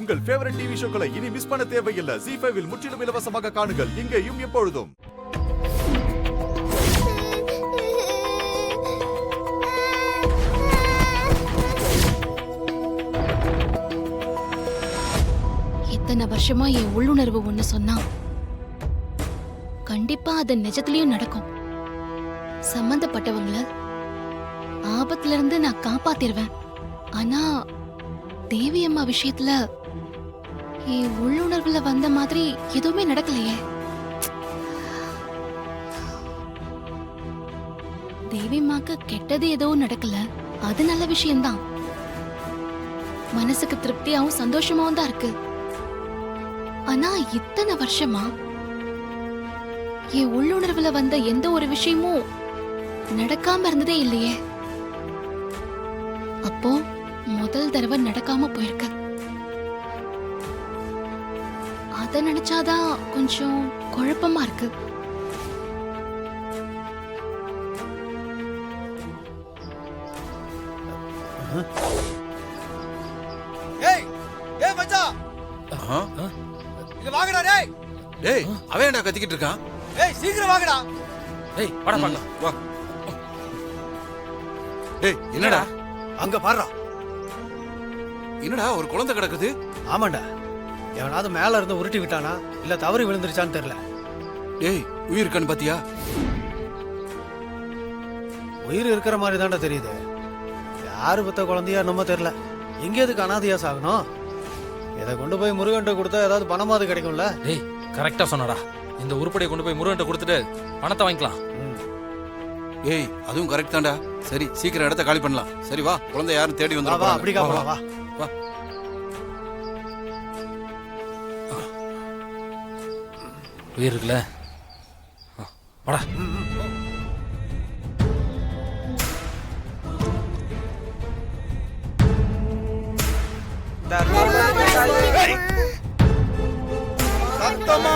உங்கள் favourite TV ஷோக்களை இனி miss பண்ண தேவையில்லை. ZEE5 இல் முற்றிலும் இலவசமாக காணுங்கள். இங்கேயும் எப்பொழுதும். இத்தனை வருஷமா என் உள்ளுணர்வு ஒண்ணு சொன்னா கண்டிப்பா அது நிஜத்திலயும் நடக்கும். சம்பந்தப்பட்டவங்கள ஆபத்துல இருந்து நான் காப்பாத்திருவேன். ஆனா தேவி அம்மா விஷயத்துல என் உள்ளுணர்வுல வந்த மாதிரி எதுவுமே நடக்கலையே. தேவி அம்மாக்கு கெட்டது ஏதோ நடக்கல, அது நல்ல விஷயம்தான். மனசுக்கு திருப்தியாவும் சந்தோஷமாவும் தான் இருக்கு. ஆனா இத்தனை வருஷமா என் உள்ளுணர்வுல வந்த எந்த ஒரு விஷயமும் நடக்காம இருந்ததே இல்லையே. அப்போ முதல் தடவை நடக்காம போயிருக்கு. அத நினைச்சாதான் கொஞ்சம் குழப்பமா இருக்கு. ஏய் ஏய் மச்சான், இங்க வாங்கடா. டேய் டேய், அவன் என்ன கத்திக்கிட்டு இருக்கான்? ஏய் சீக்கிரம் வாங்கடா. டேய் வாடா பார்க்கலாம் வா. டேய் என்னடா அங்க பாருடா. என்னடா ஒரு குழந்தை கிடக்குது? ஆமாண்டா, எவனாவது மேல இருந்து உருட்டி விட்டானா இல்ல தவறி விழுந்துருச்சான்னு தெரியல. டேய் உயிர் இருக்கான்னு பாத்தியா? உயிர் இருக்கிற மாதிரி தான்டா தெரியுது. யாரு பத்த குழந்தையா நம்ம தெரியல. எங்க எதுக்கு அனாதையா சாகணும்? இதை கொண்டு போய் முருகன்ட்ட கொடுத்தா ஏதாவது பணமாவது கிடைக்கும்ல. டேய் கரெக்டா சொன்னடா. இந்த உருப்படியை கொண்டு போய் முருகன்ட்ட கொடுத்துட்டு பணத்தை வாங்கிக்கலாம். ஏய் அதுவும் கரெக்ட் தான்டா. சரி சீக்கிரம் இடத்த காலி பண்ணலாம். சரி வா, குழந்தை யாரும் தேடி வந்து வா அப்படி காப்பலாம் வா. வா உயிர் இருக்குல்ல, வாடா. சத்தமா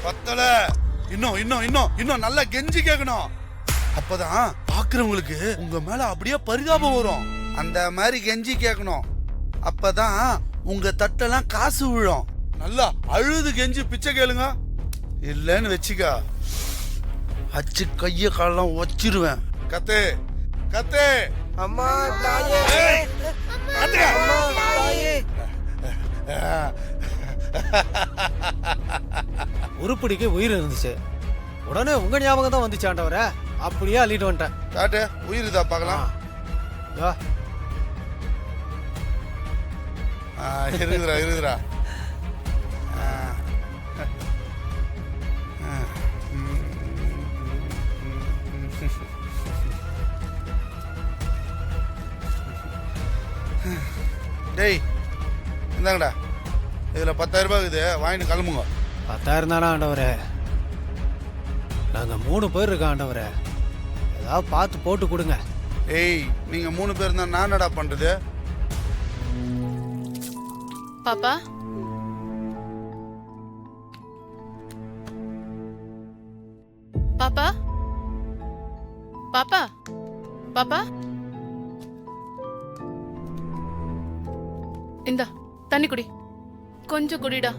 பத்தல. இன்னும் இன்னும் இன்னும் இன்னும் நல்லா கெஞ்சி கேட்கணும். அப்பதான் பாக்குறவங்களுக்கு உங்க மேல அப்படியே பரிதாபம் வரும். அந்த மாதிரி கெஞ்சி கேட்கணும். அப்பதான் உங்க தட்டெல்லாம் காசு விழும். நல்லா அழுது கெஞ்சி பிச்சை கேளுங்க. இல்லன்னு வச்சுக்கா, அச்சு கைய காலெல்லாம் வச்சிருவேன். கத்தே கத்தே. அம்மா தாயே, கத்துக்க. அம்மா தாயே. உருப்படிக்கு உயிர் இருந்துச்சு. உடனே உங்க ஞாபகம் தான் வந்துச்சு ஆண்டவர. அப்படியே அள்ளிட்டு வந்துட்டேன். காட்டு உயிர் இதா பார்க்கலாம். இருக்குதுரா இருக்குதுரா. டேய் இந்தாங்கடா, இதுல 10,000 ரூபாய் இருக்குது, வாங்கிட்டு கிளம்புங்க. 10,000 தானே ஆண்டவரே? நாங்க 3 பேர் இருக்கோம் ஆண்டவரே, ஏதாவது பார்த்து போட்டு கொடுங்க. ஏய் நீங்க 3 பேர் இருந்தா நான் என்னடா பண்றது? பாப்பா பாப்பா பாப்பா பாப்பா இந்தா தண்ணி குடி, கொஞ்சம் குடிடா.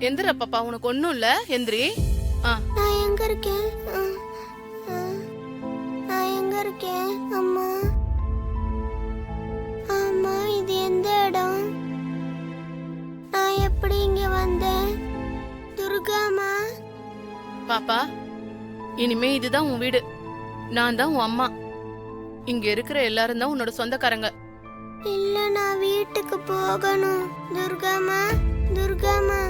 எந்திரா பாப்பா, உனக்கு ஒண்ணும் இல்ல, எந்திரி. நான் எங்க இருக்கேன்? நான் எங்க இருக்கேன்? அம்மா அம்மா, இது எந்த இடம்? நான் எப்படி இங்க வந்தேன்? துர்காமா. பாப்பா இனிமே இதுதான் உன் வீடு, நான் தான் உன் அம்மா. இங்க இருக்கிற எல்லாரும் தான் உன்னோட சொந்தக்காரங்க. இல்ல, நான் வீட்டுக்கு போகணும். துர்காமா துர்காமா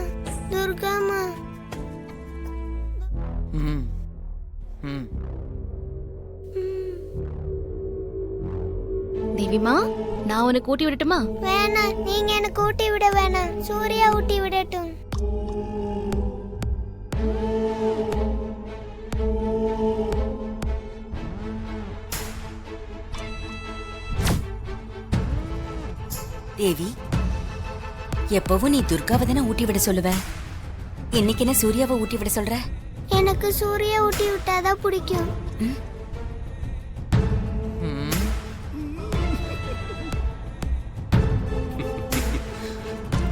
துர்காமா. தேவிமா, நான் உன்னை கூட்டி விடட்டுமா? வேணாம், நீங்க என்ன கூட்டி விட வேணாம். சூர்யா ஊட்டி விடட்டும். தேவி, எப்பவும் நீ துர்காவை தானே ஊட்டி விட சொல்லுவ. இன்னைக்கு என்ன சூர்யாவை ஊட்டி விட சொல்ற? எனக்கு சூர்யா ஊட்டி விட்டாதான் பிடிக்கும்.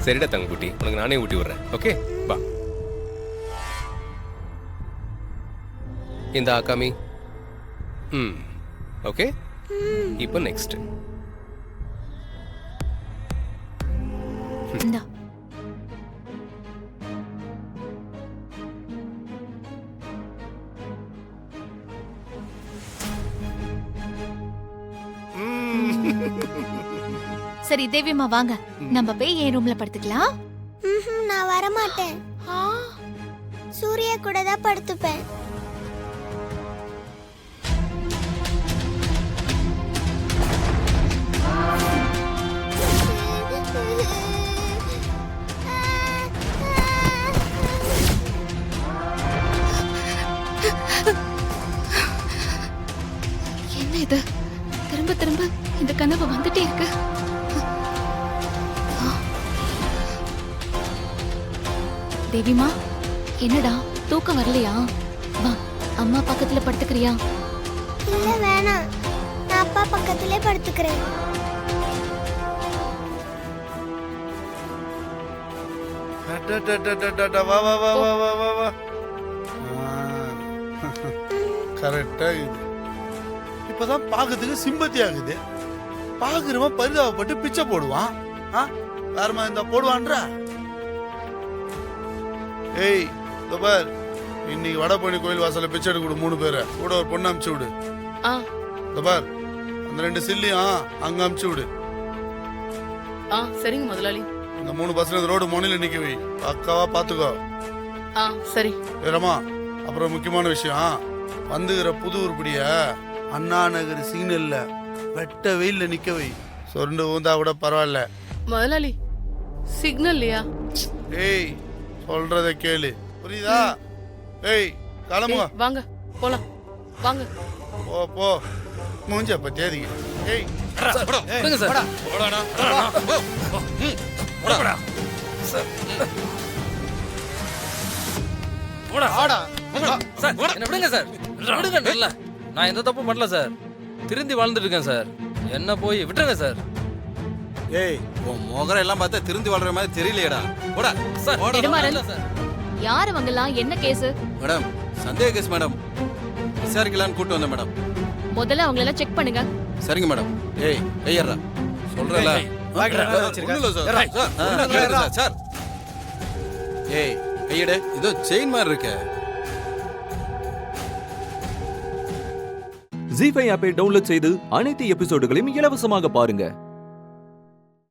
சரிடா தங்கக்குட்டி, உனக்கு நானே ஊட்டி விடுறேன். ஓகே வா. இந்த ஆகாமி. ஓகே, இப்போ நெக்ஸ்ட். இந்தா. சரி தேவியம்மா வாங்க, நம்ம போய் என் ரூம்ல படுத்துக்கலாம். நான் வரமாட்டேன். சூர்யா கூட தான் படுத்துப்பேன். என்ன இது? திரும்ப திரும்ப இந்த கனவு வந்துட்டே இருக்கு. தேவிமா, என்னடா தூக்கம் வரலையா? வா, அம்மா பக்கத்துல படுத்துக்கிறியா? இல்ல வேணாம், நான் அப்பா பக்கத்திலே படுத்துக்கிறேன். வா வா வா வா வா வா வா. கரெக்டா இது. இப்பதான் பாக்கிறதுக்கு சிம்பத்தி ஆகுது. பாக்குறவன் பரிதாபப்பட்டு பிச்சை போடுவான். வேறமா இந்த போடுவான்றா? ஏய் பார், இன்னைக்கு வடபழனி கோயில் வாசல்ல பிச்சை எடுக்க கொடு 3 பேரை, கூட ஒரு பொண்ணு அமுச்சு விடு. பார், அந்த 2 சில்லியும் அங்க அமுச்சு விடு. சரிங்க முதலாளி. இந்த 3 பசங்க ரோடு மோனில நிக்க வை, பக்காவா பாத்துக்கோ. சரி ரமா. அப்புறம் முக்கியமான விஷயம், வந்துகிற புது உருப்படிய அண்ணா நகர் சிக்னல்ல வெட்ட வெயில்ல நிக்க வை. சொர்ண்டு ஊந்தா கூட பரவாயில்ல. முதலாளி, சிக்னல்லையா? ஏய், சொல்றத கேளு, புரியுதா? ஏய், கிளம்புங்க. வாங்க போலாம், வாங்க. போ போ, மூஞ்ச பத்தியாதீங்க. ஏய் விடுங்க சார். சார், என்ன விடுங்க சார். விடுங்க இல்ல, நான் எந்த தப்பும் பண்ணல சார். திருந்தி வாழ்ந்துட்டு இருக்கேன் சார். என்ன போய் விட்டுருங்க சார். ஏய், உன் முகரம் எல்லாம் பார்த்தா திருந்தி வாழ்ற மாதிரி தெரியலையேடா. போடா சார். நெடுமாறன், யார் அவங்கலாம்? என்ன கேஸ்? மேடம், சந்தேக கேஸ் மேடம். விசாரிக்கலான்னு கூட்டு வந்தேன் மேடம். முதல்ல அவங்கள எல்லாம் செக் பண்ணுங்க. சரிங்க மேடம். ஏய், கையறா. சொல்றல. சார். ஏய், கையடு. இதோ செயின் மாதிரி இருக்க. ஜீ5 ஆப்பை டவுன்லோட் செய்து அனைத்து எபிசோடுகளையும் இலவசமாக பாருங்க.